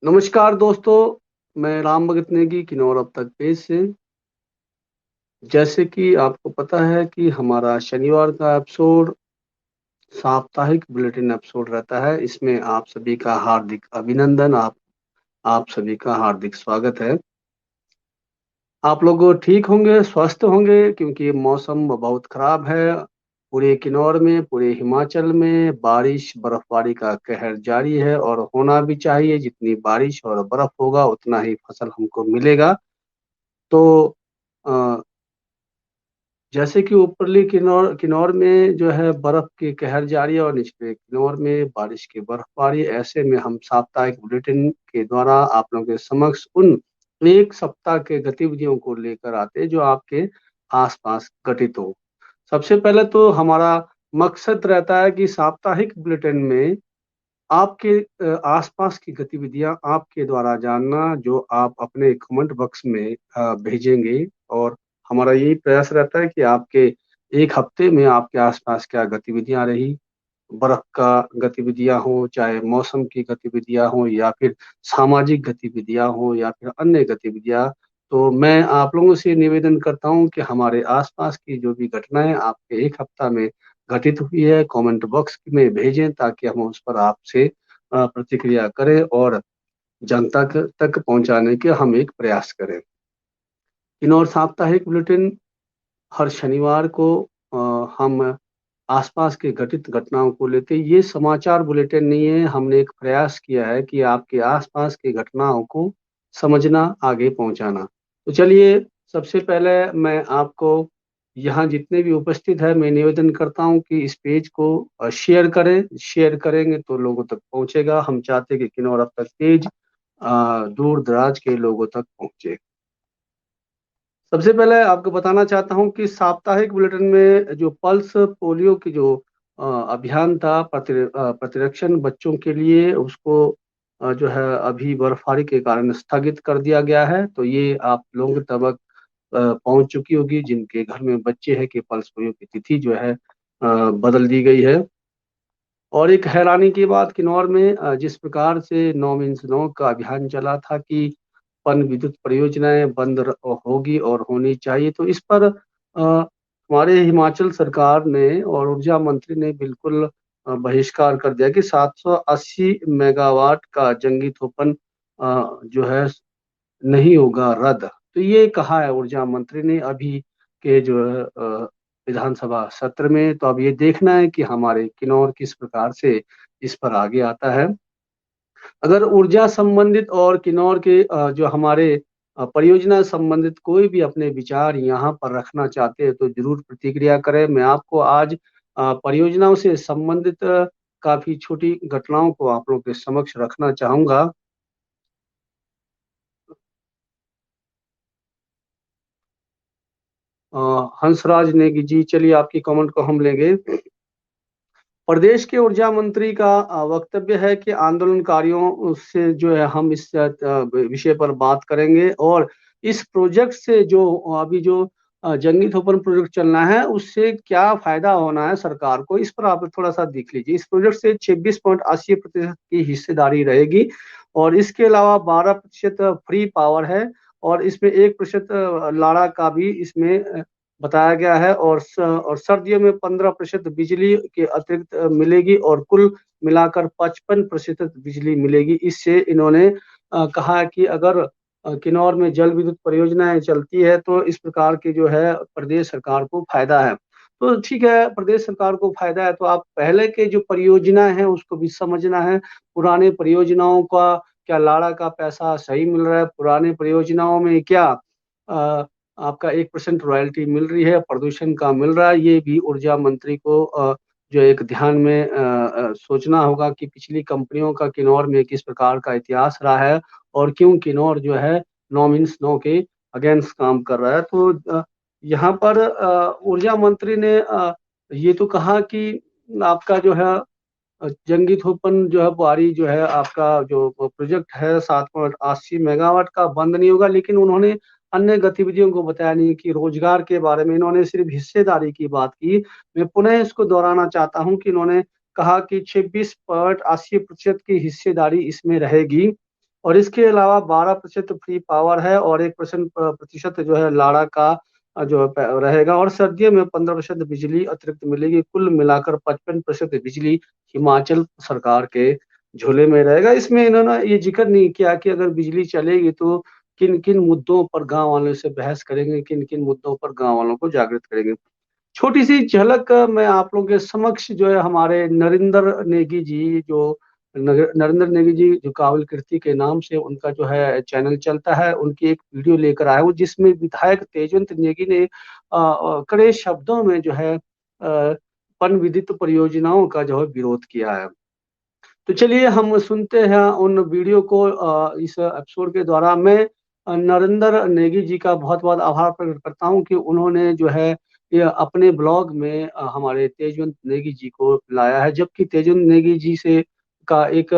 नमस्कार दोस्तों, मैं राम भगत नेगी किन्नौर अब तक पेज से। जैसे कि आपको पता है कि हमारा शनिवार का एपिसोड साप्ताहिक बुलेटिन एपिसोड रहता है। इसमें आप सभी का हार्दिक अभिनंदन, आप सभी का हार्दिक स्वागत है। आप लोग ठीक होंगे, स्वस्थ होंगे, क्योंकि मौसम बहुत खराब है। पूरे किन्नौर में, पूरे हिमाचल में बारिश बर्फबारी का कहर जारी है और होना भी चाहिए। जितनी बारिश और बर्फ होगा उतना ही फसल हमको मिलेगा। तो अ, जैसे कि ऊपरली किन्नौर किन्नौर में जो है बर्फ की कहर जारी है और निचले किन्नौर में बारिश की बर्फबारी। ऐसे में हम साप्ताहिक बुलेटिन के द्वारा आप लोगों के समक्ष उन एक सप्ताह के गतिविधियों को लेकर आते हैं जो आपके आसपास घटित हो। सबसे पहले तो हमारा मकसद रहता है कि साप्ताहिक बुलेटिन में आपके आसपास की गतिविधियां आपके द्वारा जानना, जो आप अपने कमेंट बॉक्स में भेजेंगे। और हमारा यही प्रयास रहता है कि आपके एक हफ्ते में आपके आसपास क्या गतिविधियां रही, बर्फ का गतिविधियां हो, चाहे मौसम की गतिविधियां हो, या फिर सामाजिक गतिविधियां हो, या फिर अन्य गतिविधियां। तो मैं आप लोगों से निवेदन करता हूं कि हमारे आसपास की जो भी घटनाएं आपके एक हफ्ता में घटित हुई है, कमेंट बॉक्स में भेजें, ताकि हम उस पर आपसे प्रतिक्रिया करें और जनता तक पहुंचाने के हम एक प्रयास करें। किन्नौर साप्ताहिक बुलेटिन हर शनिवार को हम आसपास के घटित घटनाओं को लेते, ये समाचार बुलेटिन नहीं है। हमने एक प्रयास किया है कि आपके आसपास की घटनाओं को समझना, आगे पहुंचाना। तो चलिए, सबसे पहले मैं आपको यहाँ जितने भी उपस्थित है, मैं निवेदन करता हूँ कि इस पेज को शेयर करें। शेयर करेंगे तो लोगों तक पहुंचेगा। हम चाहते हैं कि किन्नौर अब तक पेज दूर दराज के लोगों तक पहुंचे। सबसे पहले आपको बताना चाहता हूं कि साप्ताहिक बुलेटिन में जो पल्स पोलियो की जो अभियान था, प्रतिरक्षण बच्चों के लिए, उसको जो है अभी बर्फबारी के कारण स्थगित कर दिया गया है। तो ये आप लोगों तक पहुंच चुकी होगी, जिनके घर में बच्चे हैं, कि पल्स पोलियो की तिथि जो है बदल दी गई है। और एक हैरानी की बात, किन्नौर में जिस प्रकार से 9 का अभियान चला था कि पन विद्युत परियोजनाएं बंद होगी और होनी चाहिए, तो इस पर हमारे हिमाचल सरकार ने और ऊर्जा मंत्री ने बिल्कुल बहिष्कार कर दिया कि 780 मेगावाट का जंगी थोपन जो है नहीं होगा रद्द। तो ये कहा है ऊर्जा मंत्री ने अभी के जो है विधानसभा सत्र में। तो अब ये देखना है कि हमारे किन्नौर किस प्रकार से इस पर आगे आता है। अगर ऊर्जा संबंधित और किन्नौर के जो हमारे परियोजना संबंधित कोई भी अपने विचार यहाँ पर रखना चाहते हैं तो जरूर प्रतिक्रिया करें। मैं आपको आज परियोजनाओं से संबंधित काफी छोटी घटनाओं को आप लोगों के समक्ष रखना चाहूंगा। हंसराज नेगी जी, चलिए आपकी कमेंट को हम लेंगे। प्रदेश के ऊर्जा मंत्री का वक्तव्य है कि आंदोलनकारियों से जो है हम इस विषय पर बात करेंगे, और इस प्रोजेक्ट से जो अभी जो जंगी थोपन प्रोजेक्ट चलना है, उससे क्या फायदा होना है सरकार को, इस पर आप थोड़ा सा देख लीजिए। इस प्रोजेक्ट से 26.80% की हिस्सेदारी रहेगी, और इसके अलावा 12% फ्री पावर है, और इसमें 1% लाड़ा का भी इसमें बताया गया है। और सर्दियों में 15% बिजली के अतिरिक्त मिलेगी, और कुल मिलाकर 55% बिजली मिलेगी। इससे इन्होंने कहा है कि अगर किन्नौर में जल विद्युत परियोजनाएं चलती है तो इस प्रकार की जो है प्रदेश सरकार को फायदा है। तो ठीक है, प्रदेश सरकार को फायदा है तो आप पहले के जो परियोजना है उसको भी समझना है। पुराने परियोजनाओं का क्या लाड़ा का पैसा सही मिल रहा है, पुराने परियोजनाओं में क्या आपका 1% रॉयल्टी मिल रही है, प्रदूषण का मिल रहा है, ये भी ऊर्जा मंत्री को जो एक ध्यान में सोचना होगा कि पिछली कंपनियों का किन्नौर में किस प्रकार का इतिहास रहा है, और क्यों किन्नौर जो है 9 के अगेंस्ट काम कर रहा है। तो यहाँ पर ऊर्जा मंत्री ने ये तो कहा कि आपका जो है जंगी थोपन जो है बुआरी जो है आपका जो प्रोजेक्ट है 7.80 मेगावाट का बंद नहीं होगा, लेकिन उन्होंने अन्य गतिविधियों को बताया नहीं कि रोजगार के बारे में। इन्होंने सिर्फ हिस्सेदारी की बात की। मैं पुनः इसको दोहराना चाहता हूं कि इन्होंने कहा कि 26.80% की हिस्सेदारी इसमें रहेगी, और इसके अलावा 12% फ्री पावर है और 1% जो है लाड़ा का रहेगा, और सर्दियों में 15% बिजली अतिरिक्त मिलेगी। कुल मिलाकर 55% बिजली हिमाचल सरकार के झोले में रहेगा। इसमें इन्होंने ये जिक्र नहीं किया कि अगर बिजली चलेगी तो किन किन मुद्दों पर गांव वालों से बहस करेंगे, किन किन मुद्दों पर गांव वालों को जागृत करेंगे। छोटी सी झलक मैं आप लोगों के समक्ष जो है हमारे नरेंद्र नेगी जी, जो नरेंद्र नेगी जी जो काबिल कीर्ति के नाम से उनका जो है चैनल चलता है, उनकी एक वीडियो लेकर आया हूँ जिसमें विधायक तेजवंत नेगी ने कड़े शब्दों में जो है पन विद्युत परियोजनाओं का जो है विरोध किया है। तो चलिए हम सुनते हैं उन वीडियो को। इस एपिसोड के द्वारा मैं नरेंद्र नेगी जी का बहुत बहुत आभार प्रकट करता हूं कि उन्होंने जो है ये अपने ब्लॉग में हमारे तेजवंत नेगी जी को लाया है, जबकि तेजवंत नेगी जी से का एक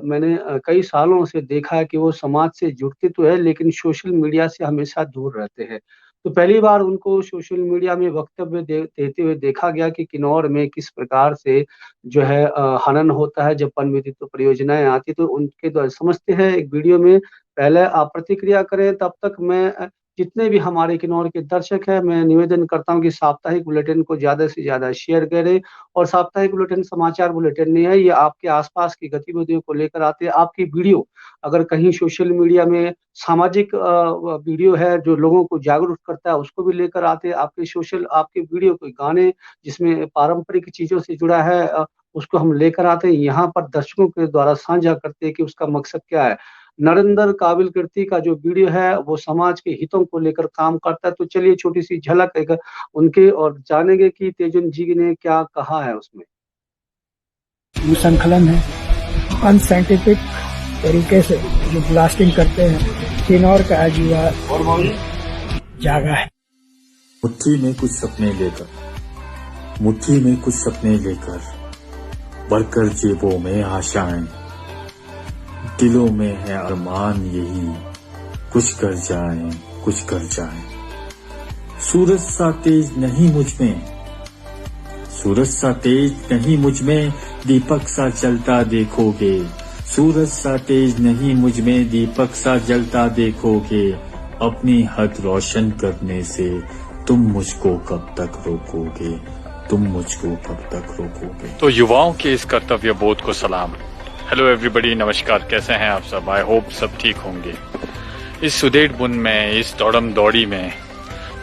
मैंने कई सालों से देखा है कि वो समाज से जुड़ते तो है लेकिन सोशल मीडिया से हमेशा दूर रहते हैं। तो पहली बार उनको सोशल मीडिया में वक्तव्य देते हुए देखा गया कि किन्नौर में किस प्रकार से जो है हनन होता है। जब पन विद्युत परियोजनाएं आती तो उनके द्वारा समझते हैं एक वीडियो में। पहले आप प्रतिक्रिया करें, तब तक मैं जितने भी हमारे किन्नौर के दर्शक हैं मैं निवेदन करता हूं कि साप्ताहिक बुलेटिन को ज्यादा से ज्यादा शेयर करें। और साप्ताहिक बुलेटिन समाचार बुलेटिन नहीं है, ये आपके आसपास की गतिविधियों को लेकर आते हैं। आपकी वीडियो अगर कहीं सोशल मीडिया में सामाजिक वीडियो है जो लोगों को जागरूक करता है उसको भी लेकर आते हैं। आपके वीडियो कोई गाने जिसमें पारंपरिक चीजों से जुड़ा है उसको हम लेकर आते हैं, यहाँ पर दर्शकों के द्वारा साझा करते हैं कि उसका मकसद क्या है। नरेंद्र काबिल कीर्ति का जो वीडियो है वो समाज के हितों को लेकर काम करता है। तो चलिए छोटी सी झलक एक उनके और जानेंगे कि तेजन जी ने क्या कहा है उसमें। संकलन है अनसाइंटिफिक तरीके से जो ब्लास्टिंग करते हैं, किन्नौर का आजीवा जागा है। मुट्ठी में कुछ सपने लेकर, मुट्ठी में कुछ सपने लेकर, भरकर जेबों में आशाएं, दिलों में है अरमान यही, कुछ कर जाएं, कुछ कर जाएं। सूरज सा तेज नहीं मुझ में, सूरज सा तेज नहीं मुझ में, दीपक सा जलता देखोगे। सूरज सा तेज नहीं मुझ में, दीपक सा जलता देखोगे। अपनी हद रोशन करने से तुम मुझको कब तक रोकोगे, तुम मुझको कब तक रोकोगे। तो युवाओं के इस कर्तव्य बोध को सलाम। हेलो एवरीबॉडी, नमस्कार, कैसे हैं आप सब? आई होप सब ठीक होंगे। इस सुदेड़ बुन में, इस दौड़म दौड़ी में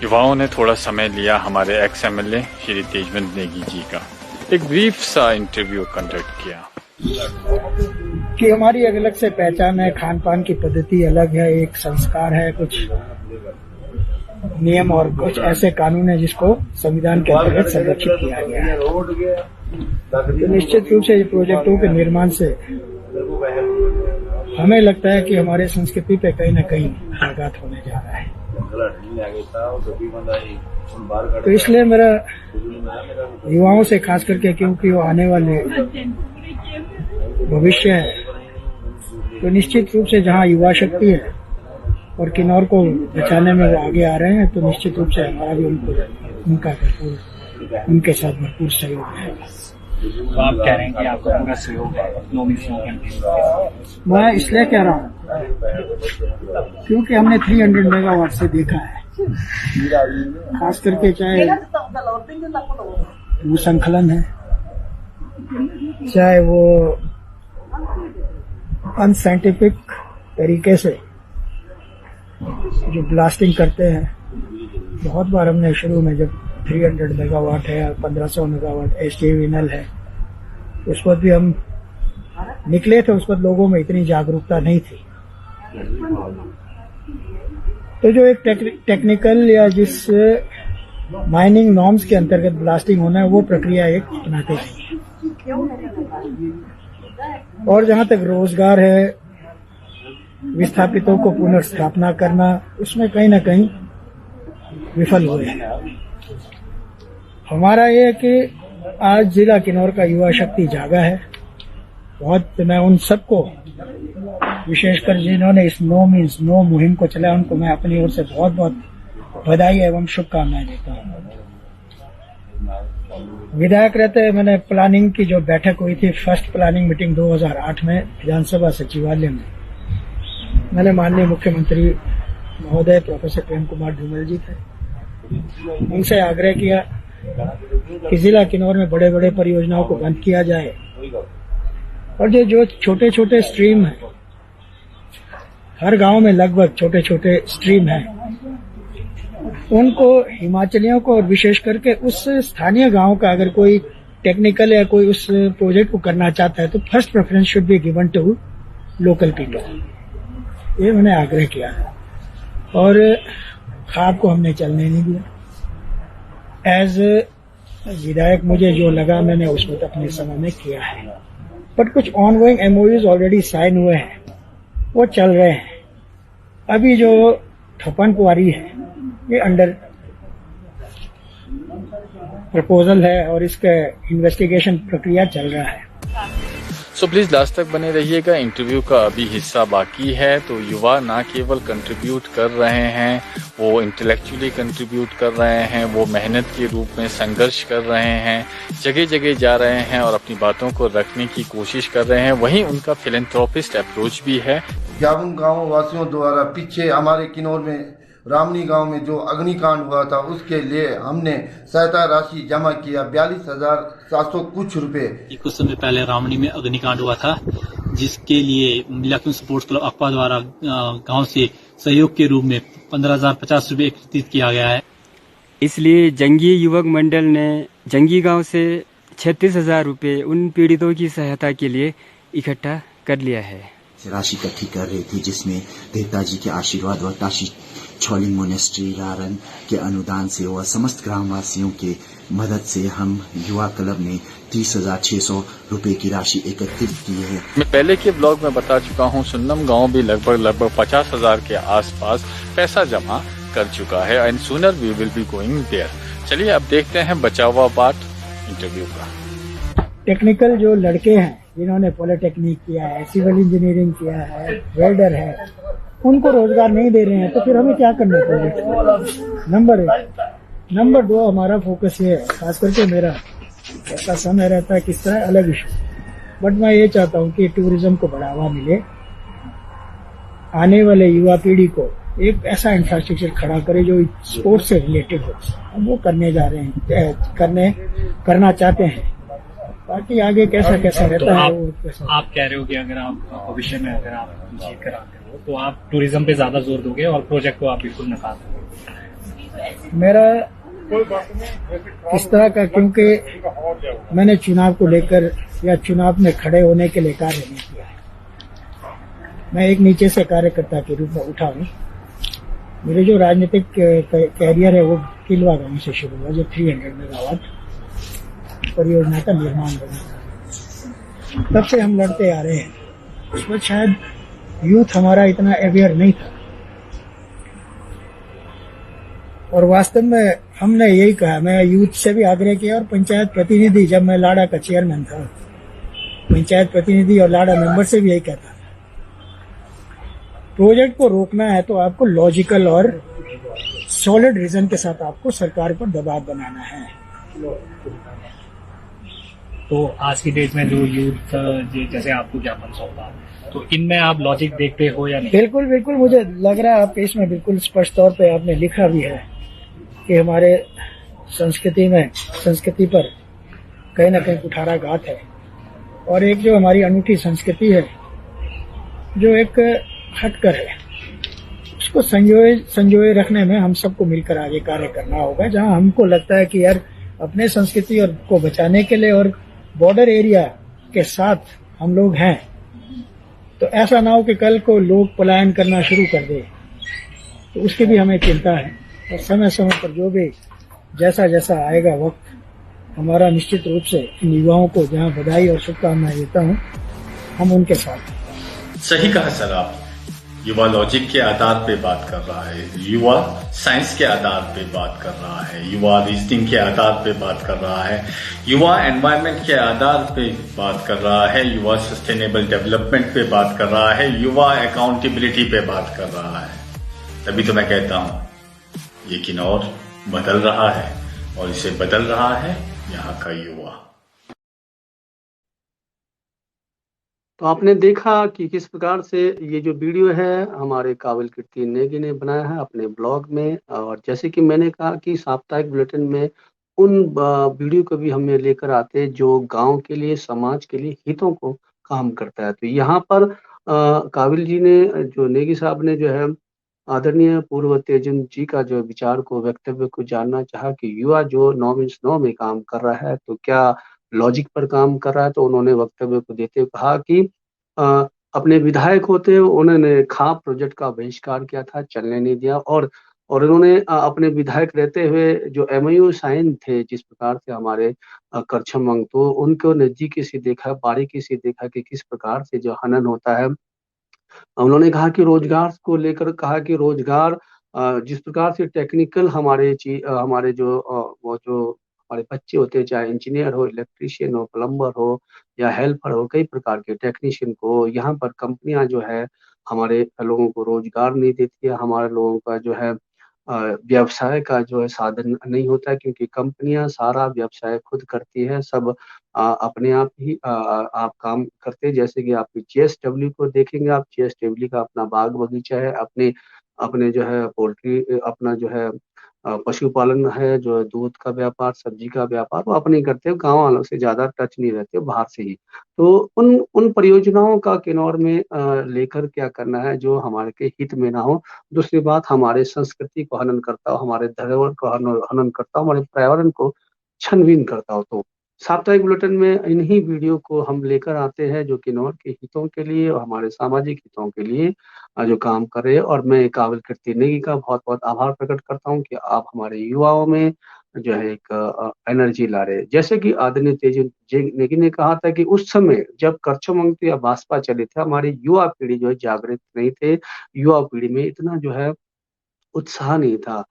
युवाओं ने थोड़ा समय लिया हमारे एक्स एमएलए श्री तेजवंत नेगी जी का एक ब्रीफ सा इंटरव्यू कंडक्ट किया कि हमारी अलग से पहचान है, खान पान की पद्धति अलग है, एक संस्कार है, कुछ नियम और कुछ ऐसे कानून है जिसको संविधान के अंतर्गत संरक्षित किया गया है। तो निश्चित रूप से प्रोजेक्टों के निर्माण से हमें लगता है कि हमारे संस्कृति पे कहीं न कहीं आघात होने जा रहा है। तो इसलिए मेरा युवाओं से खास करके, क्योंकि वो आने वाले भविष्य है, तो निश्चित रूप से जहाँ युवा शक्ति है और किन्नौर को बचाने में वो आगे आ रहे हैं, तो निश्चित रूप से हमारा भी उनके साथ भरपूर सहयोग है। तो आप कह रहे हैं कि आपका पूरा सहयोग है नो मिशन कैंपेन? मैं इसलिए कह रहा हूँ क्योंकि हमने 300 मेगावाट से देखा है, खास करके चाहे वो संकलन है, चाहे वो अनसाइंटिफिक तरीके से जो ब्लास्टिंग करते हैं। बहुत बार हमने शुरू में जब 300 मेगावाट है, 1500 मेगावाट एसटीवीएनएल है, उस वक्त भी हम निकले थे, उस वक्त लोगों में इतनी जागरूकता नहीं थी। तो जो एक टेक्निकल या जिस माइनिंग नॉर्म्स के अंतर्गत ब्लास्टिंग होना है, वो प्रक्रिया एक अपनाते हैं। और जहां तक रोजगार है, विस्थापितों को पुनर्स्थापना करना, उसमें कहीं ना कहीं विफल हुए हैं। हमारा ये है कि आज जिला किन्नौर का युवा शक्ति जागा है। बहुत मैं उन सबको, विशेषकर जिन्होंने इस नो मीन्स नो मुहिम को चलाया, उनको मैं अपनी ओर से बहुत बहुत बधाई एवं शुभकामनाएं देता हूँ। विधायक रहते मैंने प्लानिंग की जो बैठक हुई थी, फर्स्ट प्लानिंग मीटिंग 2008 में विधानसभा सचिवालय में, मैंने माननीय मुख्यमंत्री महोदय प्रोफेसर प्रेम कुमार धूमल जी थे, उनसे आग्रह किया कि जिला किन्नौर में बड़े बड़े परियोजनाओं को बंद किया जाए और जो छोटे छोटे स्ट्रीम हैं, हर गांव में लगभग छोटे छोटे स्ट्रीम हैं, उनको हिमाचलियों को और विशेष करके उस स्थानीय गांव का अगर कोई टेक्निकल या कोई उस प्रोजेक्ट को करना चाहता है तो first preference should be given to local people. ये मैंने आग्रह किया और खाप को हमने चलने नहीं दिया। एज विधायक मुझे जो लगा मैंने उसमें तो अपने समय में किया है, बट कुछ ऑनगोइंग एमओयूज ऑलरेडी साइन हुए हैं, वो चल रहे हैं। अभी जो ठपन कुआरी है ये अंडर प्रपोजल है और इसका इन्वेस्टिगेशन प्रक्रिया चल रहा है। सो प्लीज लास्ट तक बने रहिएगा, इंटरव्यू का अभी हिस्सा बाकी है। तो युवा ना केवल कंट्रीब्यूट कर रहे हैं, वो इंटेलेक्चुअली कंट्रीब्यूट कर रहे हैं, वो मेहनत के रूप में संघर्ष कर रहे हैं, जगह जगह जा रहे हैं और अपनी बातों को रखने की कोशिश कर रहे हैं। वहीं उनका फिलैंथ्रोपिस्ट अप्रोच भी है। 51 गाँव वासियों द्वारा पीछे हमारे किन्नौर में रामनी गांव में जो अग्निकांड हुआ था उसके लिए हमने सहायता राशि जमा किया 42,700 कुछ रुपए। कुछ समय पहले रामनी में अग्निकांड हुआ था, जिसके लिए मिलाकुन स्पोर्ट्स क्लब अक्वा द्वारा गांव से सहयोग के रूप में 15,050 रुपए एकत्रित किया गया है। इसलिए जंगी युवक मंडल ने जंगी गांव से 36,000 रुपए उन पीड़ितों की सहायता के लिए इकट्ठा कर लिया है। राशि इकट्ठी कर रहे थे, जिसमें देवता जी के आशीर्वाद और काशी छौलिंग मोनेस्ट्री रारन के अनुदान से और समस्त ग्रामवासियों के मदद से हम युवा क्लब ने 30,600 रुपए की राशि एकत्रित की है। मैं पहले के ब्लॉग में बता चुका हूँ, सुन्नम गांव भी लगभग 50,000 के आसपास पैसा जमा कर चुका है and sooner we will be going there. चलिए अब देखते हैं बचा हुआ पार्ट इंटरव्यू का। टेक्निकल जो लड़के हैं जिन्होंने पॉलिटेक्निक किया है, सिविल इंजीनियरिंग किया है, वेल्डर है, उनको रोजगार नहीं दे रहे हैं, तो फिर हमें क्या करना चाहिए? नंबर 1। नंबर 2, हमारा फोकस ये है, खास करके मेरा ऐसा समय रहता है किस तरह अलग इशू, बट मैं ये चाहता हूँ कि टूरिज्म को बढ़ावा मिले, आने वाले युवा पीढ़ी को एक ऐसा इंफ्रास्ट्रक्चर खड़ा करे जो स्पोर्ट्स से रिलेटेड हो। हम वो करने जा रहे हैं, करना चाहते हैं, बाकी आगे कैसा कैसा रहता तो है आप कह रहे हो कि अगर आप भविष्य में अगर आप जीत कर आते हो तो आप टूरिज्म पे ज्यादा जोर दोगे और प्रोजेक्ट को आप बिल्कुल नकार दोगे। मेरा इस तरह का, क्योंकि मैंने चुनाव को लेकर या चुनाव में खड़े होने के लिए कार्य नहीं किया है। मैं एक नीचे से कार्यकर्ता के रूप में उठा हूँ। मेरे जो राजनीतिक कैरियर है वो किलवा गांव से शुरू हुआ, जो 300 मेगावाट परियोजना का निर्माण बना। तब से हम लड़ते आ रहे हैं। उस वक्त शायद यूथ हमारा इतना अवेयर नहीं था और वास्तव में हमने यही कहा, मैं यूथ से भी आग्रह किया और पंचायत प्रतिनिधि, जब मैं लाड़ा का चेयरमैन था, पंचायत प्रतिनिधि और लाड़ा मेंबर से भी यही कहता था, प्रोजेक्ट को रोकना है तो आपको लॉजिकल और सॉलिड रीजन के साथ आपको सरकार पर दबाव बनाना है। तो आज की डेट में जो यूथ जैसे आपको ज्ञापन सौंपा, तो इनमें आप लॉजिक देखते हो या नहीं? बिल्कुल बिल्कुल, मुझे लग रहा है आपके इसमें बिल्कुल स्पष्ट तौर पे आपने लिखा भी है कि हमारे संस्कृति पर कहीं ना कहीं कुठाराघात है और एक जो हमारी अनूठी संस्कृति है जो एक हटकर है, उसको संजोए रखने में हम सबको मिलकर आगे कार्य करना होगा। जहां हमको लगता है कि यार अपने संस्कृति और को बचाने के लिए और बॉर्डर एरिया के साथ हम लोग हैं, तो ऐसा ना हो कि कल को लोग पलायन करना शुरू कर दे, तो उसकी भी हमें चिंता है। और समय समय पर जो भी जैसा जैसा आएगा वक्त, हमारा निश्चित रूप से इन युवाओं को जहां बधाई और शुभकामनाएं देता हूं, हम उनके साथ। सही कहा सर आप। युवा लॉजिक के आधार पे बात कर रहा है, युवा साइंस के आधार पे बात कर रहा है, युवा रीजनिंग के आधार पे बात कर रहा है, युवा एनवायरनमेंट के आधार पे बात कर रहा है, युवा सस्टेनेबल डेवलपमेंट पे बात कर रहा है, युवा अकाउंटेबिलिटी पे बात कर रहा है। तभी तो मैं कहता हूं ये किन्नौर बदल रहा है और इसे बदल रहा है यहाँ का युवा। तो आपने देखा कि किस प्रकार से ये जो वीडियो है हमारे काबिल कीर्ति नेगी ने बनाया है अपने ब्लॉग में। और जैसे कि मैंने कहा कि साप्ताहिक बुलेटिन में उन वीडियो को भी हमें लेकर आते हैं जो गांव के लिए, समाज के लिए, हितों को काम करता है। तो यहाँ पर काबिल जी ने, जो नेगी साहब ने जो है, आदरणीय पूर्व तेजन जी का जो विचार को, वक्तव्य को जानना चाहा कि युवा जो 9 में काम कर रहा है तो क्या लॉजिक पर काम कर रहा है। तो उन्होंने वक्तव्य को देते हुए कहा कि अ, अपने विधायक होते हुए उन्होंने खाप प्रोजेक्ट का बहिष्कार किया था, चलने नहीं दिया। और उन्होंने अपने विधायक रहते हुए जो एमओयू साइन थे, जिस प्रकार से हमारे करछम मंगतो, उनको नजदीकी से देखा, बारीकी से देखा कि किस प्रकार से जो हनन होता है। उन्होंने कहा कि रोजगार को लेकर कहा कि रोजगार, जिस प्रकार से टेक्निकल हमारे जो वो जो हमारे बच्चे होते हैं, चाहे इंजीनियर हो, इलेक्ट्रिशियन हो, प्लम्बर हो या हेल्पर हो, कई प्रकार के टेक्नीशियन को यहाँ पर कंपनियां जो है हमारे लोगों को रोजगार नहीं देती है। हमारे लोगों का जो है व्यवसाय का जो है साधन नहीं होता है, क्योंकि कंपनियां सारा व्यवसाय खुद करती है। सब अपने आप ही आप काम करते हैं। जैसे कि आप जीएसडब्ल्यू को देखेंगे, आप जीएसडब्ल्यू का अपना बाग बगीचा है, अपने अपने जो है पोल्ट्री, अपना जो है पशुपालन है, जो है दूध का व्यापार, सब्जी का व्यापार, वो अपने ही करते हैं। गांव वालों से ज्यादा टच नहीं रहते, बाहर से ही। तो उन उन परियोजनाओं का किन्नौर में लेकर क्या करना है जो हमारे के हित में ना हो। दूसरी बात, हमारे संस्कृति को हनन करता हो, हमारे धरोहर को हनन करता हो, हमारे पर्यावरण को छनबीन करता हो। तो साप्ताहिक बुलेटिन में इन्हीं वीडियो को हम लेकर आते हैं जो किन्नौर के हितों के लिए और हमारे सामाजिक हितों के लिए जो काम कर रहे हैं। और मैं काबिल कीर्ति नेगी का बहुत बहुत आभार प्रकट करता हूँ कि आप हमारे युवाओं में जो है एक एनर्जी ला रहे हैं। जैसे कि आदरणीय तेजी नेगी ने कहा था कि उस समय जब करछम मंगती या भाजपा चले थे, हमारी युवा पीढ़ी जो है जागृत नहीं थे, युवा पीढ़ी में इतना जो है उत्साह नहीं था।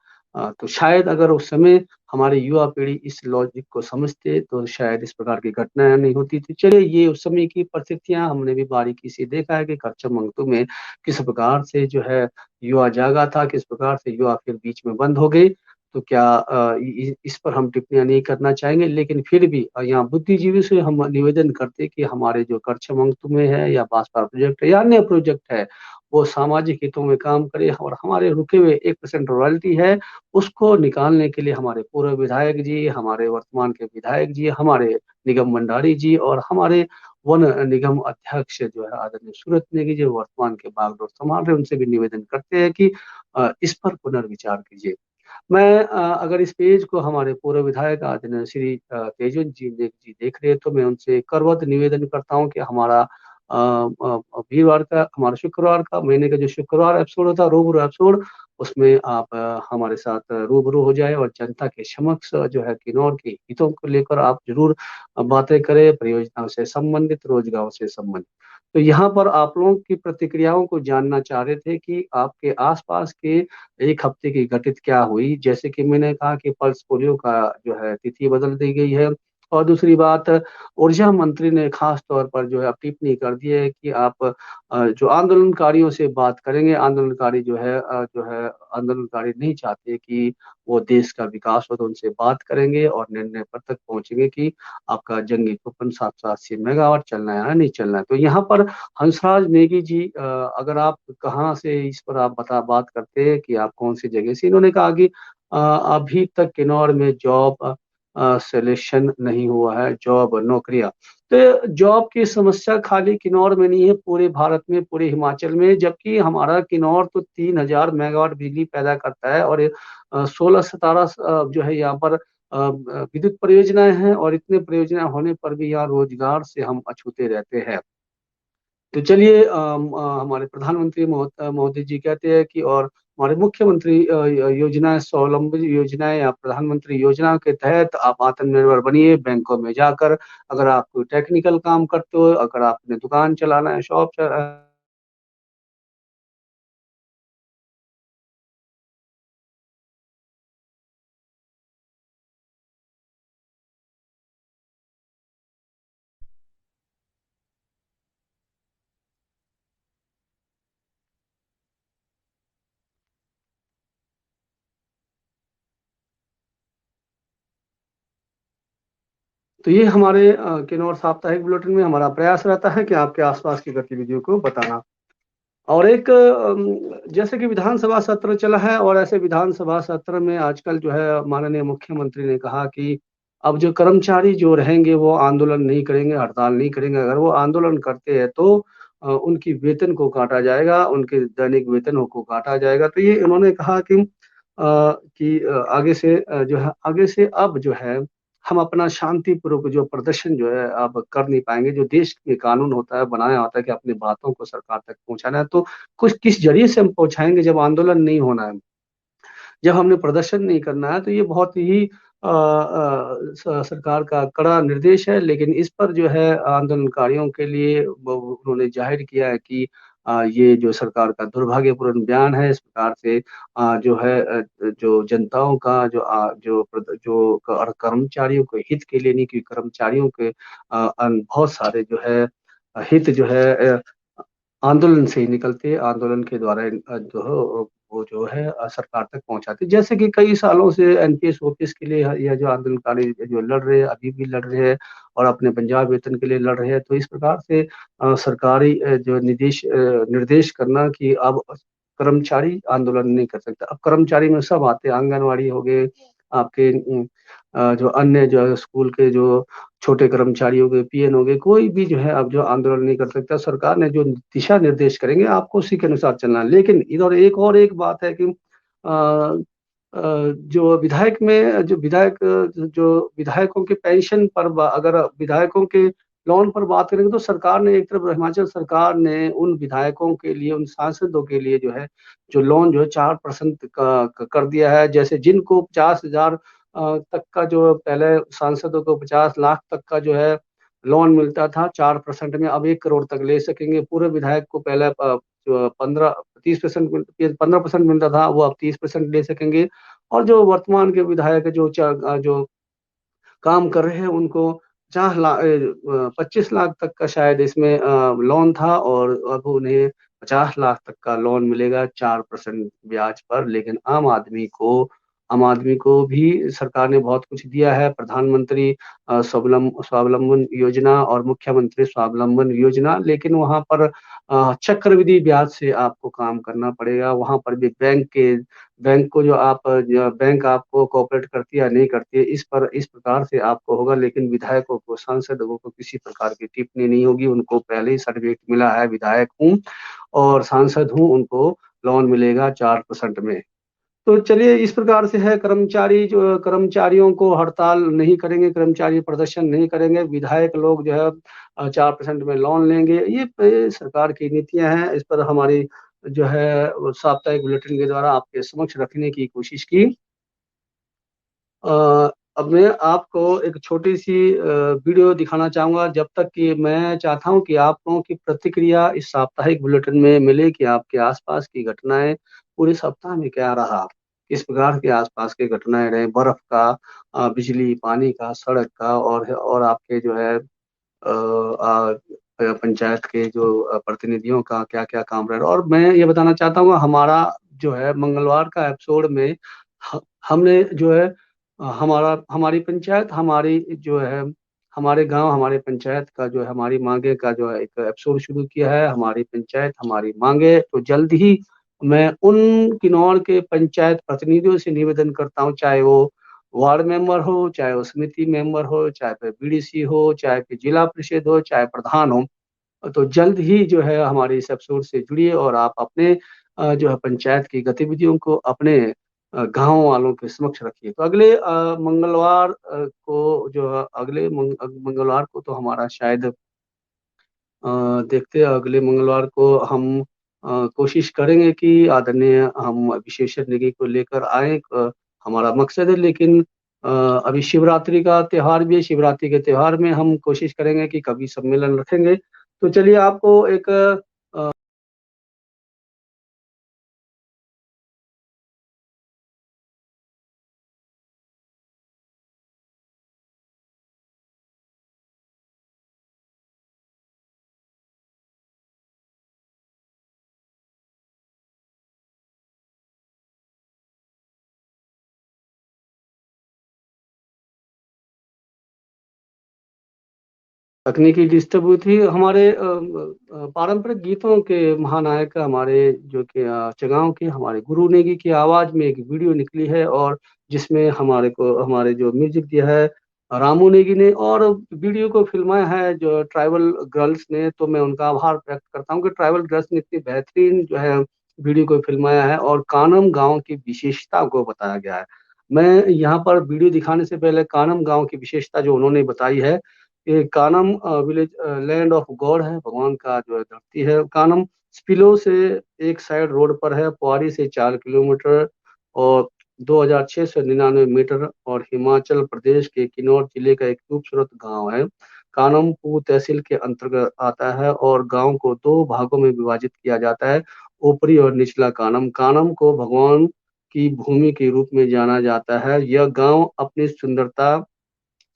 तो शायद अगर उस समय हमारी युवा पीढ़ी इस लॉजिक को समझते तो शायद इस प्रकार की घटनाएं नहीं होती थी। चलिए, ये उस समय की परिस्थितियां हमने भी बारीकी से देखा है कि करचम मंगतू में किस प्रकार से जो है युवा जागा था, किस प्रकार से युवा फिर बीच में बंद हो गए। तो क्या इस पर हम टिप्पणियां नहीं करना चाहेंगे, लेकिन फिर भी यहाँ बुद्धिजीवी से हम निवेदन करते कि हमारे जो करछम मंगतू में है या बासपा प्रोजेक्ट है या अन्य प्रोजेक्ट है, वो सामाजिक हितों में काम करे। और हमारे रुके हुए 1% रॉयल्टी है, उसको निकालने के लिए हमारे पूर्व विधायक जी, हमारे वर्तमान के विधायक जी, हमारे निगम भंडारी जी और हमारे वन निगम अध्यक्ष जो है आदरणीय सूरत नेगी जी, वर्तमान के बागडोर संभाल रहे, उनसे भी निवेदन करते हैं कि इस पर पुनर्विचार कीजिए। मैं अगर इस पेज को हमारे पूर्व विधायक आदरणीय श्री तेजन जी देख रहे हैं, तो मैं उनसे करवत निवेदन करता हूं कि हमारा वीरवार का, हमारा शुक्रवार का, महीने का जो शुक्रवार एपिसोड होता है, रूबरू एपिसोड, उसमें आप हमारे साथ रूबरू हो जाए और जनता के समक्ष जो है किन्नौर के हितों को लेकर आप जरूर बातें करें, परियोजनाओं से संबंधित, रोजगार से संबंधित। तो यहाँ पर आप लोगों की प्रतिक्रियाओं को जानना चाह रहे थे कि आपके आसपास के एक हफ्ते की घटित क्या हुई। जैसे कि मैंने कहा कि पल्स पोलियो का जो है तिथि बदल दी गई है। और दूसरी बात, ऊर्जा मंत्री ने खास तौर पर जो है अब टिप्पणी कर दी है कि आप जो आंदोलनकारियों से बात करेंगे। आंदोलनकारी जो है आंदोलनकारी नहीं चाहते कि वो देश का विकास हो, तो उनसे बात करेंगे और निर्णय पर तक पहुंचेंगे कि आपका जंगी कूपन 780 मेगावाट चलना है या नहीं चलना है। तो यहाँ पर हंसराज नेगी जी, अगर आप कहाँ से इस पर आप बात करते हैं कि आप कौन सी जगह से, इन्होंने कहा कि अभी तक किन्नौर में जॉब सिलेक्शन नहीं हुआ है, जॉब नौकरियां। तो जॉब की समस्या खाली किन्नौर में नहीं है, पूरे भारत में, पूरे हिमाचल में। जबकि हमारा किन्नौर तो 3,000 मेगावाट बिजली पैदा करता है और 16-17 जो है यहाँ पर विद्युत परियोजनाएं हैं। और इतने परियोजना होने पर भी यहाँ रोजगार से हम अछूते रहते हैं। तो चलिए, हमारे प्रधानमंत्री महोदय जी कहते हैं कि, और हमारे मुख्यमंत्री योजनाएं, स्वावलंबी योजनाएं या प्रधानमंत्री योजना के तहत आप आत्मनिर्भर बनिए। बैंकों में जाकर, अगर आप कोई टेक्निकल काम करते हो, अगर आपने दुकान चलाना है, शॉप तो ये हमारे किन्नौर साप्ताहिक बुलेटिन में हमारा प्रयास रहता है कि आपके आसपास की गतिविधियों को बताना। और एक जैसे कि विधानसभा सत्र चला है, और ऐसे विधानसभा सत्र में आजकल जो है माननीय मुख्यमंत्री ने कहा कि अब जो कर्मचारी जो रहेंगे वो आंदोलन नहीं करेंगे, हड़ताल नहीं करेंगे। अगर वो आंदोलन करते हैं तो उनकी वेतन को काटा जाएगा, उनके दैनिक वेतनों को काटा जाएगा। तो ये उन्होंने कहा कि आगे से जो है आगे से अब जो है हम अपना शांतिपूर्वक जो प्रदर्शन जो है अब कर नहीं पाएँगे। जो देश में कानून होता है, बनाया होता है कि अपनी बातों को सरकार तक पहुँचाना है, तो कुछ किस ज़रिए से हम पहुँचाएँगे जब आंदोलन नहीं होना है, जब हमने प्रदर्शन नहीं करना है। तो ये बहुत ही सरकार का कड़ा निर्देश है, लेकिन इस पर जो है आंदोलनकारियों के लिए उन्होंने जाहिर किया है कि ये जो सरकार का दुर्भाग्यपूर्ण बयान है। इस प्रकार से जो है जो जनताओं का जो कर्मचारियों के हित के लिए नहीं, कि कर्मचारियों के बहुत सारे जो है हित जो है आंदोलन से ही निकलते, आंदोलन के द्वारा जो है वो जो है सरकार तक पहुँचाते। जैसे कि कई सालों से एनपीएस ओपीएस के लिए यह जो आंदोलनकारी जो लड़ रहे हैं, अभी भी लड़ रहे हैं, और अपने पंजाब वेतन के लिए लड़ रहे हैं। तो इस प्रकार से सरकारी जो निर्देश करना कि अब कर्मचारी आंदोलन नहीं कर सकता। अब कर्मचारी में सब आते हैं, आंगनवाड़ी हो गए, आपके जो अन्य जो है स्कूल के जो छोटे कर्मचारी हो गए, पीएन हो गए, कोई भी जो है अब जो आंदोलन नहीं कर सकता। सरकार ने जो दिशा निर्देश करेंगे आपको उसी के अनुसार चलना है। लेकिन इधर एक बात है कि अ जो विधायकों के पेंशन पर अगर विधायकों के लोन पर बात करेंगे, तो सरकार ने एक तरफ हिमाचल सरकार ने उन विधायकों के लिए, उन सांसदों के लिए जो है जो लोन जो है 4% का कर दिया है। जैसे जिनको 50,000 तक का, जो पहले सांसदों को 50 लाख तक का जो है लोन मिलता था 4% में, अब 1 करोड़ तक ले सकेंगे। पूरे विधायक को पहले जो 15% मिलता था, वो अब 30% ले सकेंगे। और जो वर्तमान के विधायक जो काम कर रहे हैं उनको 25 लाख तक का शायद इसमें लोन था, और अब उन्हें 50 लाख तक का लोन मिलेगा 4% ब्याज पर। लेकिन आम आदमी को भी सरकार ने बहुत कुछ दिया है। प्रधानमंत्री स्वावलंबन योजना और मुख्यमंत्री स्वावलंबन योजना, लेकिन वहाँ पर चक्रवृद्धि ब्याज से आपको काम करना पड़ेगा। वहाँ पर भी बैंक को जो बैंक आपको कोऑपरेट करती है या नहीं करती है, इस प्रकार से आपको होगा। लेकिन विधायकों को, सांसदों को किसी प्रकार की टिप्पणी नहीं होगी। उनको पहले ही सर्टिफिकेट मिला है, विधायक हूँ और सांसद हूँ, उनको लोन मिलेगा 4% में। तो चलिए, इस प्रकार से है। कर्मचारियों को हड़ताल नहीं करेंगे, कर्मचारी प्रदर्शन नहीं करेंगे, विधायक लोग जो है 4% में लोन लेंगे। ये सरकार की नीतियाँ हैं। इस पर हमारी जो है वो साप्ताहिक बुलेटिन के द्वारा आपके समक्ष रखने की कोशिश की। अब मैं आपको एक छोटी-सी वीडियो दिखाना चाहूँगा, जब तक कि मैं चाहता हूँ कि आप लोगों की प्रतिक्रिया इस साप्ताहिक बुलेटिन में मिले कि आपके आस-पास की घटनाएँ पूरे सप्ताह में क्या रहा? किस प्रकार के आस-पास की घटनाएँ रहे? बर्फ़ का, बिजली, पानी का, सड़क का, और आपके जो है पंचायत के जो प्रतिनिधियों का क्या-क्या काम रहा। और मैं ये बताना चाहता हूँ, हमारा जो है मंगलवार का एपिसोड में ह हमने जो है हमारी पंचायत, हमारी जो है हमारे गाँव, हमारे पंचायत का जो है हमारी माँगे का जो है एक एपिसोड शुरू किया है। हमारी पंचायत, हमारी माँगे। तो जल्द ही मैं उन किन्नौर के पंचायत प्रतिनिधियों से निवेदन करता हूँ, चाहे वो वार्ड मेंबर हो, चाहे वो समिति मेंबर हो, चाहे फिर बीडीसी हो, चाहे फिर जिला परिषद हो, चाहे प्रधान हो, तो जल्द ही जो है हमारे इस एपिसोड से जुड़िए, और आप अपने जो है पंचायत की गतिविधियों को अपने गाँव वालों के समक्ष रखिए। तो अगले मंगलवार को जो है मंगलवार को तो हमारा शायद देखते हैं, अगले मंगलवार को हम कोशिश करेंगे कि आदरणीय हम विशेषज्ञ को लेकर आएँ। हमारा मकसद है। लेकिन अभी शिवरात्रि का त्योहार भी है। शिवरात्रि के त्योहार में हम कोशिश करेंगे कि कभी सम्मेलन रखेंगे। तो चलिए, आपको एक तकनीकी डिस्टर्ब हुई थी। हमारे पारंपरिक गीतों के महानायक हमारे जो कि चगांव के हमारे गुरु नेगी की आवाज में एक वीडियो निकली है, और जिसमें हमारे जो म्यूजिक दिया है रामू नेगी ने, और वीडियो को फिल्माया है जो ट्राइबल गर्ल्स ने। तो मैं उनका आभार व्यक्त करता हूँ कि ट्राइबल गर्ल्स ने इतनी बेहतरीन जो है वीडियो को फिल्माया है और कानम गांव की विशेषता को बताया गया है। मैं यहाँ पर वीडियो दिखाने से पहले कानम गांव की विशेषता जो उन्होंने बताई है, ये Kanam village land of God है, भगवान का जो है धरती है। कानम स्पिलो से एक साइड रोड पर है, पुआरी से 4 किलोमीटर और 2699 मीटर, और हिमाचल प्रदेश के किन्नौर जिले का एक खूबसूरत गांव है। कानम पूह तहसील के अंतर्गत आता है और गांव को 2 भागों में विभाजित किया जाता है, ऊपरी और निचला कानम। कानम को भगवान की भूमि के रूप में जाना जाता है। यह गांव अपनी सुंदरता,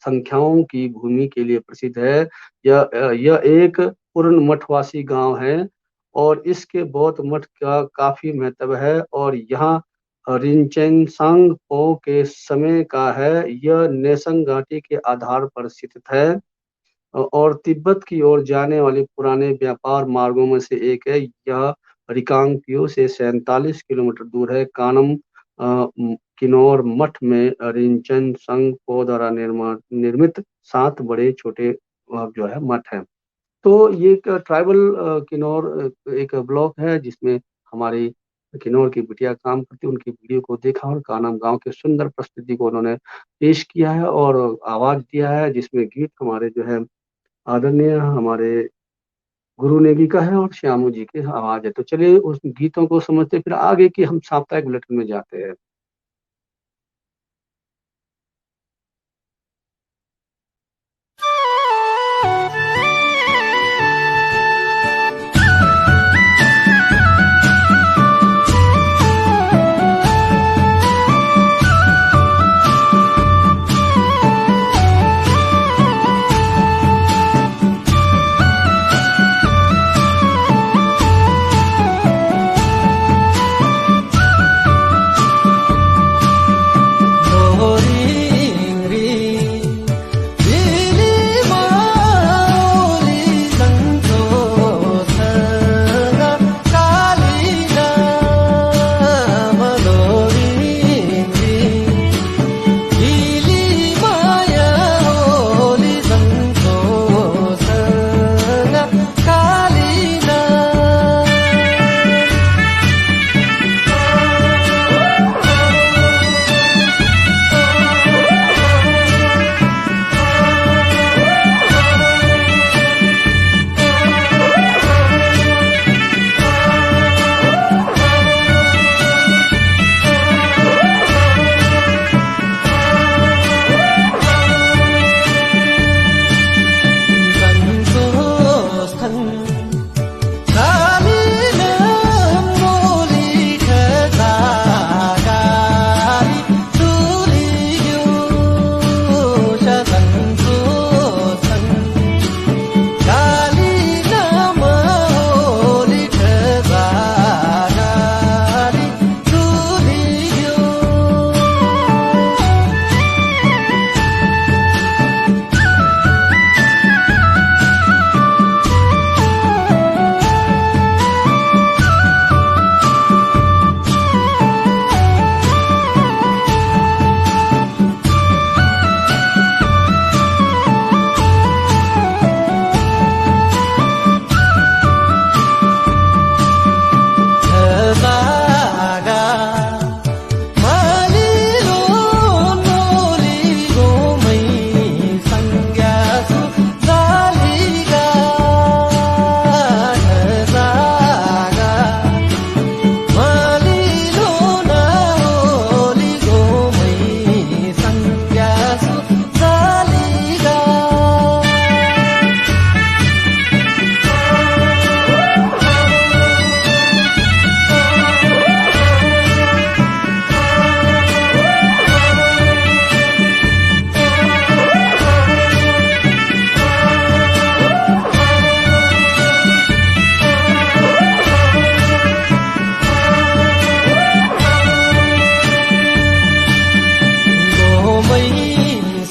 संख्याओं की भूमि के लिए प्रसिद्ध है। यह एक पूर्ण मठवासी गांव है और इसके बौद्ध मठ का काफी महत्व है, और यहाँ रिंचेनसांग पो के समय का है। यह नेसंग घाटी के आधार पर स्थित है और तिब्बत की ओर जाने वाले पुराने व्यापार मार्गों में से एक है। यह रिकांगपियो से 47 किलोमीटर दूर है। कानम किन्नौर मठ में रिंचेनसांग द्वारा निर्मित 7 बड़े छोटे जो है मठ है। तो ये एक ट्राइबल किन्नौर एक ब्लॉक है जिसमें हमारी किन्नौर की बिटिया काम करती है। उनकी वीडियो को देखा और कानम गांव के सुंदर प्रस्तुति को उन्होंने पेश किया है और आवाज दिया है, जिसमें गीत हमारे जो है आदरणीय हमारे गुरु नेगी का है और श्यामू जी की आवाज है। तो चलिए उस गीतों को समझते फिर आगे की हम साप्ताहिक बुलेटिन में जाते हैं।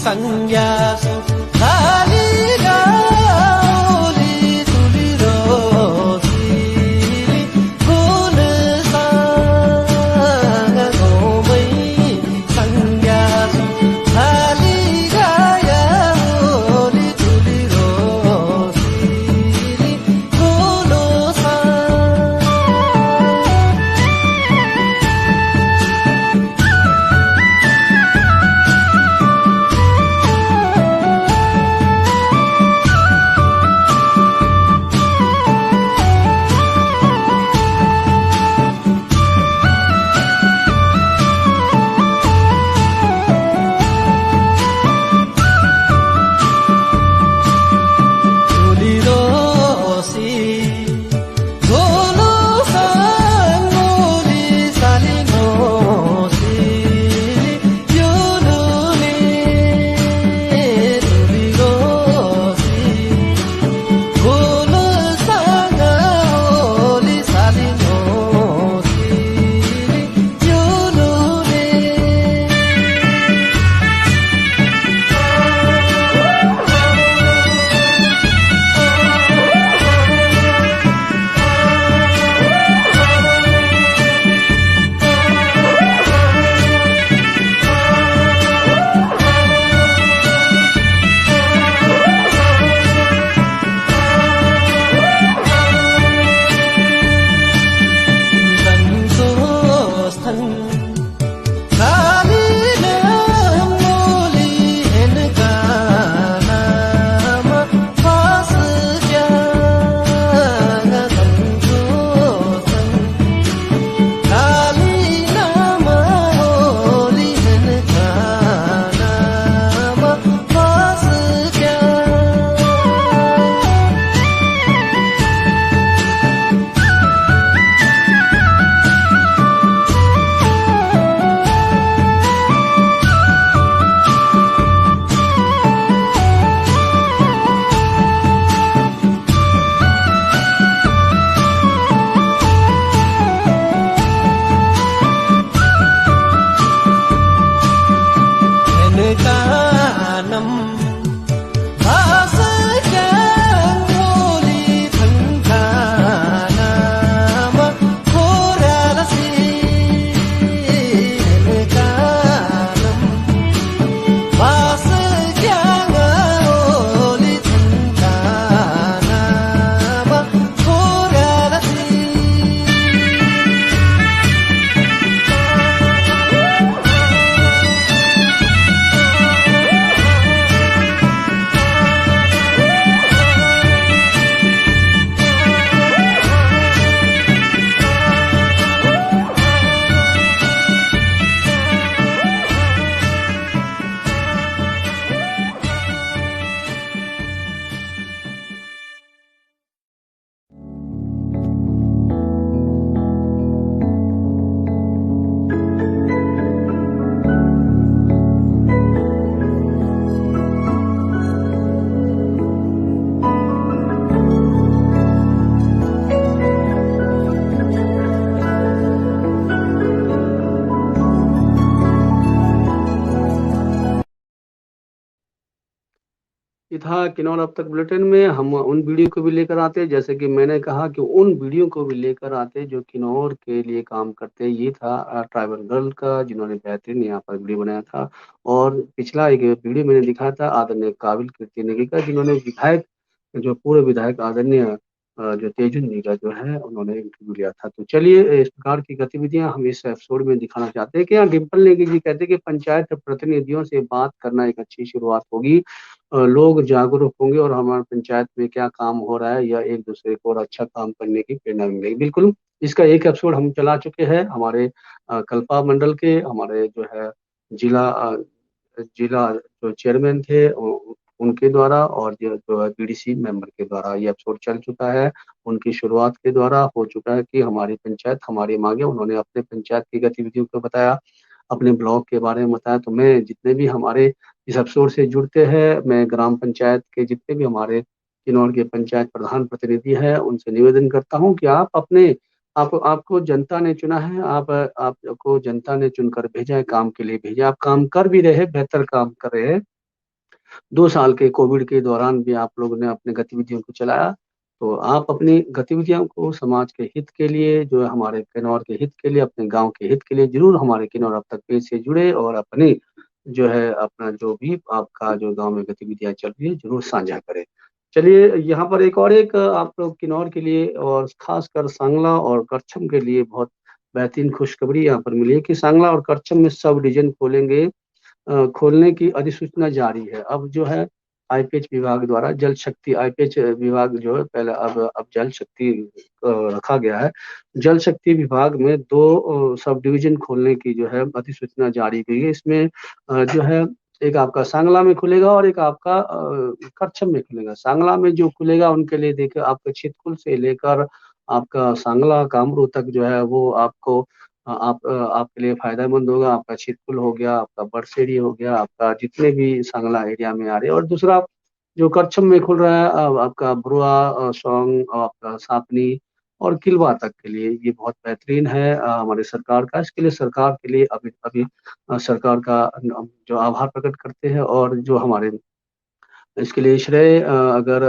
संज्ञा खाली था किन्नौर अब तक बुलेटिन में। हम उन वीडियो को भी लेकर आते, जैसे कि मैंने कहा कि उन वीडियो को भी लेकर आते जो किन्नौर के लिए काम करते। ये था ट्राइबल गर्ल का, जिन्होंने बेहतरीन यहाँ पर वीडियो बनाया था। और पिछला एक वीडियो मैंने दिखाया था आदरणीय काबिल कीर्ति नेगी का, जिन्होंने विधायक, जो पूर्व विधायक आदरणीय जो तेजुन नीगा जो है, उन्होंने इंटरव्यू लिया था। तो चलिए, इस प्रकार की गतिविधियां हम इस एपिसोड में दिखाना चाहते हैं कि यहाँ डिम्पल नेगी जी कहते हैं कि पंचायत प्रतिनिधियों से बात करना एक अच्छी शुरुआत होगी। लोग जागरूक होंगे और हमारे पंचायत में क्या काम हो रहा है या एक दूसरे को और अच्छा काम करने की प्रेरणा मिलेगी। बिल्कुल, इसका एक एपिसोड हम चला चुके हैं हमारे कल्पा मंडल के, हमारे जो है जिला जिला जो चेयरमैन थे उनके द्वारा, और जो है बीडीसी मेंबर के द्वारा ये एपिसोड चल चुका है। उनकी शुरुआत के द्वारा हो चुका है कि हमारी पंचायत हमारी मांगे, उन्होंने अपने पंचायत की गतिविधियों को बताया, अपने ब्लॉक के बारे में बताया। तो मैं जितने भी हमारे इस एपिसोड से जुड़ते हैं, मैं ग्राम पंचायत के जितने भी हमारे किन्नौर के पंचायत प्रधान प्रतिनिधि हैं, उनसे निवेदन करता हूं कि आप अपने आपको जनता ने चुना है, आपको जनता ने चुनकर भेजा है, काम के लिए भेजा। आप काम कर भी रहे हैं, बेहतर काम कर रहे हैं। 2 साल के कोविड के दौरान भी आप लोगों ने अपने गतिविधियों को चलाया। तो आप अपनी गतिविधियों को समाज के हित के लिए, जो है हमारे किन्नौर के हित के लिए, अपने गांव के हित के लिए जरूर हमारे किन्नौर अब तक पेज से जुड़े और अपनी जो है अपना जो भी आपका जो गांव में गतिविधियां चल रही है जरूर साझा करें। चलिए, यहाँ पर एक आप लोग किन्नौर के लिए और खासकर सांगला और करछम के लिए बहुत बेहतरीन खुशखबरी यहाँ पर मिली है कि सांगला और करछम में सब डिवीजन खोलने की अधिसूचना जारी है। अब जो है आईपीएच विभाग द्वारा जल शक्ति, आईपीएच विभाग जो है पहले, अब जल शक्ति रखा गया है। जल शक्ति विभाग में 2 सब डिवीजन खोलने की जो है अधिसूचना जारी की है। इसमें जो है एक आपका सांगला में खुलेगा और एक आपका करछम में खुलेगा। सांगला में जो खुलेगा उनके लिए देखिए, आपके छितकुल से लेकर आपका सांगला कामरू तक जो है वो आपको आपके लिए फायदेमंद होगा। आपका छितकुल हो गया, आपका बरसेड़ी हो गया, आपका जितने भी सांगला एरिया में आ रहे हैं। और दूसरा जो करछम में खुल रहा है आपका बुरुआ, सौंग, आपका सापनी और किलवा तक के लिए, ये बहुत बेहतरीन है हमारी सरकार का। इसके लिए सरकार के लिए अभी अभी सरकार का जो आभार प्रकट करते हैं। और जो हमारे इसके लिए श्रेय अगर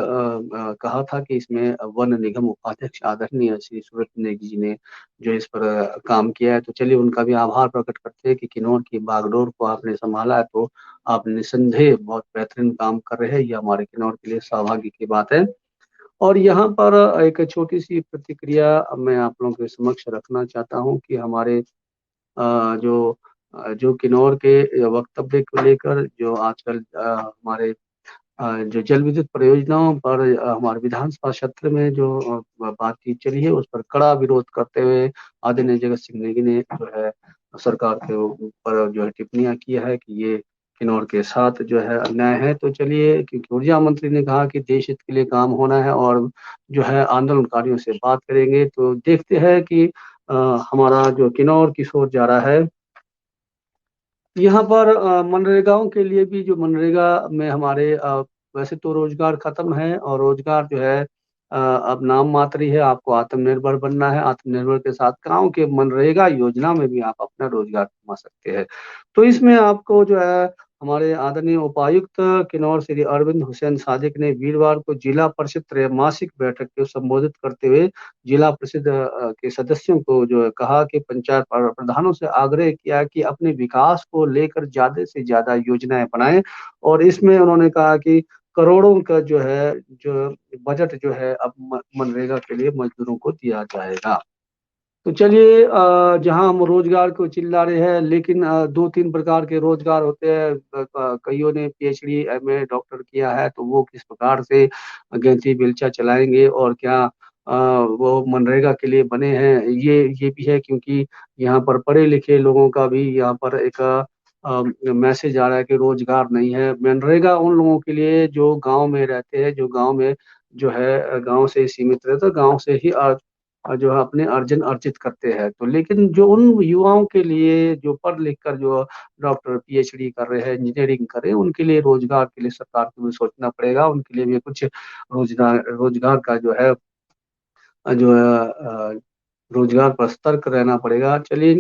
कहा था कि इसमें वन निगम उपाध्यक्ष आदरणीय श्री सूरत नेगी जी ने जो इस पर काम किया है, तो चलिए उनका भी आभार प्रकट करते हैं कि किन्नौर की बागडोर को आपने संभाला है। तो आप निसंदेह बहुत बेहतरीन काम कर रहे हैं, ये हमारे किन्नौर के लिए सौभाग्य की बात है। और यहाँ पर एक छोटी सी प्रतिक्रिया मैं आप लोगों के समक्ष रखना चाहता हूँ कि हमारे जो किन्नौर के वक्तव्य को लेकर जो आजकल हमारे जो जल विद्युत परियोजनाओं पर हमारे विधानसभा क्षेत्र में जो बातचीत चली है, उस पर कड़ा विरोध करते हुए आदरणीय जगत सिंह नेगी ने जो है सरकार के ऊपर जो है टिप्पणियां की है कि ये किन्नौर के साथ जो है अन्याय है। तो चलिए, क्योंकि ऊर्जा मंत्री ने कहा कि देश हित के लिए काम होना है और जो है आंदोलनकारियों से बात करेंगे, तो देखते हैं कि हमारा जो किन्नौर किस ओर जा रहा है। यहाँ पर मनरेगाओं के लिए भी, जो मनरेगा में हमारे वैसे तो रोजगार खत्म है और रोजगार जो है अब नाम मात्र ही है। आपको आत्मनिर्भर बनना है, आत्मनिर्भर के साथ गांव के मनरेगा योजना में भी आप अपना रोजगार कमा सकते हैं। तो इसमें आपको जो है हमारे आदरणीय उपायुक्त किन्नौर श्री अरविंद हुसैन सादिक ने वीरवार को जिला परिषद त्रैमासिक बैठक को संबोधित करते हुए जिला परिषद के सदस्यों को जो है कहा कि पंचायत प्रधानों से आग्रह किया कि अपने विकास को लेकर ज्यादा से ज्यादा योजनाएं बनाएं। और इसमें उन्होंने कहा कि करोड़ों का जो है जो बजट जो है अब मनरेगा के लिए मजदूरों को दिया जाएगा। तो चलिए, जहां हम रोजगार को चिल्ला रहे हैं, लेकिन 2-3 प्रकार के रोजगार होते हैं। कईयों ने पीएचडी एमए डॉक्टर किया है, तो वो किस प्रकार से गैंती बेलचा चलाएंगे और क्या वो मनरेगा के लिए बने हैं, ये भी है। क्योंकि यहाँ पर पढ़े लिखे लोगों का भी यहाँ पर एक मैसेज आ रहा है कि रोजगार नहीं है। मनरेगा उन लोगों के लिए जो गांव में रहते हैं, जो गांव में जो है गांव से सीमित रहते हैं, गांव से ही जो है अपने अर्जन अर्जित करते हैं। तो लेकिन जो उन युवाओं के लिए जो पढ़ लिख कर जो डॉक्टर पीएचडी कर रहे हैं, इंजीनियरिंग कर रहे हैं, उनके लिए रोजगार के लिए सरकार को भी सोचना पड़ेगा। उनके लिए भी कुछ रोजगार का जो है रोजगार पर सतर्क रहना पड़ेगा। चलिए,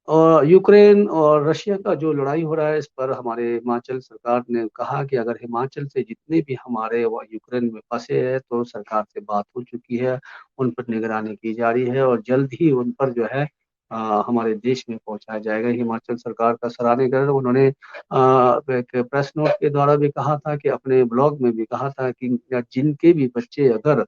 और यूक्रेन और रशिया का जो लड़ाई हो रहा है, इस पर हमारे हिमाचल सरकार ने कहा कि अगर हिमाचल से जितने भी हमारे वो यूक्रेन में फंसे हैं तो सरकार से बात हो चुकी है, उन पर निगरानी की जा रही है और जल्द ही उन पर जो है हमारे देश में पहुंचाया जाएगा। हिमाचल सरकार का सराहनीय कर उन्होंने एक प्रेस नोट के द्वारा भी कहा था कि अपने ब्लॉग में भी कहा था कि जिनके भी बच्चे अगर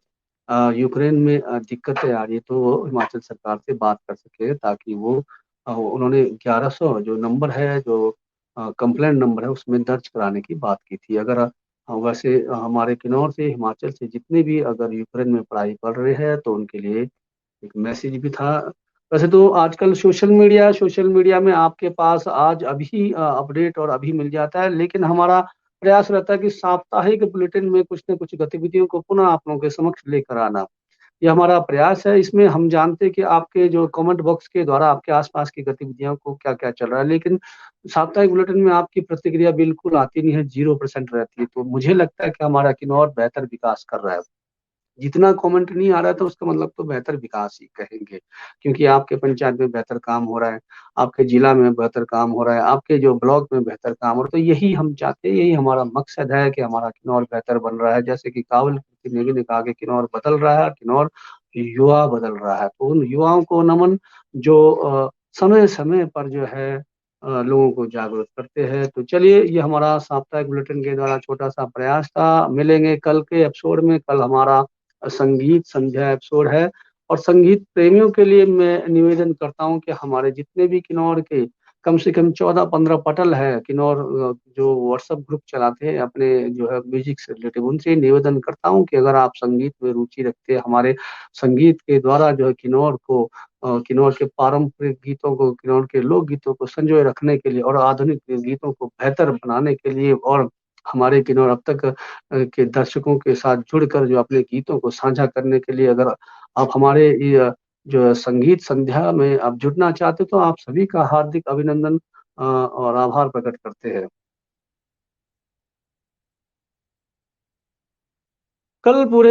यूक्रेन में दिक्कतें आ रही है तो वो हिमाचल सरकार से बात कर सके, ताकि वो उन्होंने 1100 जो नंबर है, जो कंप्लेंट नंबर है, उसमें दर्ज कराने की बात की थी। अगर वैसे हमारे किन्नौर से हिमाचल से जितने भी अगर यूक्रेन में पढ़ाई पढ़ रहे हैं तो उनके लिए एक मैसेज भी था। वैसे तो आजकल सोशल मीडिया में आपके पास आज अभी अपडेट और अभी मिल जाता है, लेकिन हमारा प्रयास रहता है कि साप्ताहिक बुलेटिन में कुछ न कुछ गतिविधियों को पुनः आप लोगों के समक्ष लेकर आना। ये हमारा प्रयास है। इसमें हम जानते हैं कि आपके जो कमेंट बॉक्स के द्वारा आपके आसपास की गतिविधियों को क्या क्या चल रहा है, लेकिन साप्ताहिक बुलेटिन में आपकी प्रतिक्रिया बिल्कुल आती नहीं है, 0% रहती है। तो मुझे लगता है कि हमारा किन्नौर बेहतर विकास कर रहा है। जितना कमेंट नहीं आ रहा है तो उसका मतलब तो बेहतर विकास ही कहेंगे, क्योंकि आपके पंचायत में बेहतर काम हो रहा है, आपके जिला में बेहतर काम हो रहा है, आपके जो ब्लॉक में बेहतर काम हो रहा है। तो यही हम चाहते हैं, यही हमारा मकसद है कि हमारा किन्नौर बेहतर बन रहा है। जैसे कि काबिल नेगी ने कहा कि किन्नौर बदल रहा है, किन्नौर युवा बदल रहा है। तो उन युवाओं को नमन जो समय समय पर जो है लोगों को जागरूक करते हैं। तो चलिए, ये हमारा साप्ताहिक बुलेटिन के द्वारा छोटा सा प्रयास था। मिलेंगे कल के एपिसोड में। कल हमारा संगीत संध्या एपिसोड है, और संगीत प्रेमियों के लिए मैं निवेदन करता हूं कि हमारे जितने भी किन्नौर के कम से कम 14-15 पटल है किन्नौर जो व्हाट्सएप ग्रुप चलाते हैं अपने जो है म्यूजिक से रिलेटेड, उनसे निवेदन करता हूं कि अगर आप संगीत में रुचि रखते हैं, हमारे संगीत के द्वारा जो है किन्नौर को किन्नौर के पारंपरिक गीतों को, किन्नौर के लोक गीतों को संजोए रखने के लिए और आधुनिक गीतों को बेहतर बनाने के लिए, और हमारे किन्नौर अब तक के दर्शकों के साथ जुड़कर जो अपने गीतों को साझा करने के लिए अगर आप हमारे ये जो संगीत संध्या में आप जुड़ना चाहते हो तो आप सभी का हार्दिक अभिनंदन और आभार प्रकट करते हैं। कल पूरे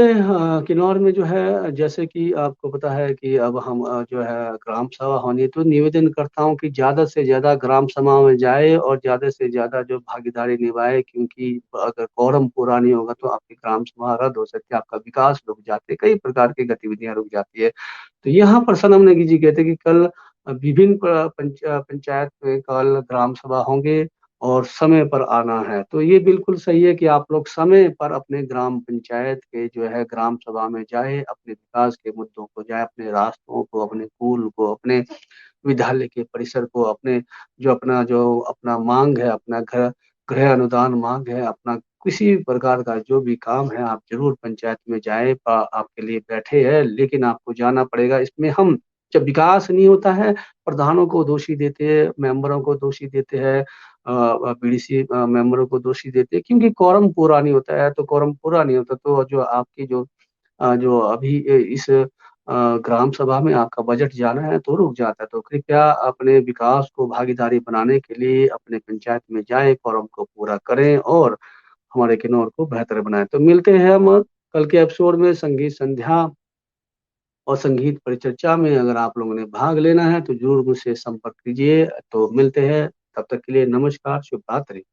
किन्नौर में जो है, जैसे कि आपको पता है कि अब हम जो है ग्राम सभा होनी है, तो निवेदन करता हूँ कि ज़्यादा से ज़्यादा ग्राम सभा में जाए और ज़्यादा से ज़्यादा जो भागीदारी निभाए, क्योंकि अगर quorum पूरा नहीं होगा तो आपकी ग्राम सभा रद्द हो सकती है, आपका विकास रुक जाते हैं, कई प्रकार की गतिविधियां रुक जाती है। तो यहाँ पर सनम नेगी जी कहते हैं कि कल विभिन्न पंचायत में कल ग्राम सभा होंगे और समय पर आना है। तो ये बिल्कुल सही है कि आप लोग समय पर अपने ग्राम पंचायत के जो है ग्राम सभा में जाए, अपने विकास के मुद्दों को जाए, अपने रास्तों को, अपने पुल को, अपने विद्यालय के परिसर को, अपने जो अपना मांग है, अपना गृह अनुदान मांग है, अपना किसी भी प्रकार का जो भी काम है, आप जरूर पंचायत में जाए। आपके लिए बैठे हैं, लेकिन आपको जाना पड़ेगा। इसमें हम जब विकास नहीं होता है, प्रधानों को दोषी देते हैं, मेंबरों को दोषी देते हैं, बीडीसी मेंबरों को दोषी देते हैं, क्योंकि quorum पूरा नहीं होता है। तो quorum पूरा नहीं होता तो जो आपकी जो अभी इस ग्राम सभा में आपका बजट जाना है तो रुक जाता है। तो कृपया अपने विकास को भागीदारी बनाने के लिए अपने पंचायत में जाए, quorum को पूरा करें और हमारे किन्नौर को बेहतर बनाएं। तो मिलते हैं हम कल के एपिसोड में संगीत संध्या और संगीत परिचर्चा में। अगर आप लोगों ने भाग लेना है तो जरूर मुझसे संपर्क कीजिए। तो मिलते हैं, तब तक के लिए नमस्कार, शुभ रात्रि।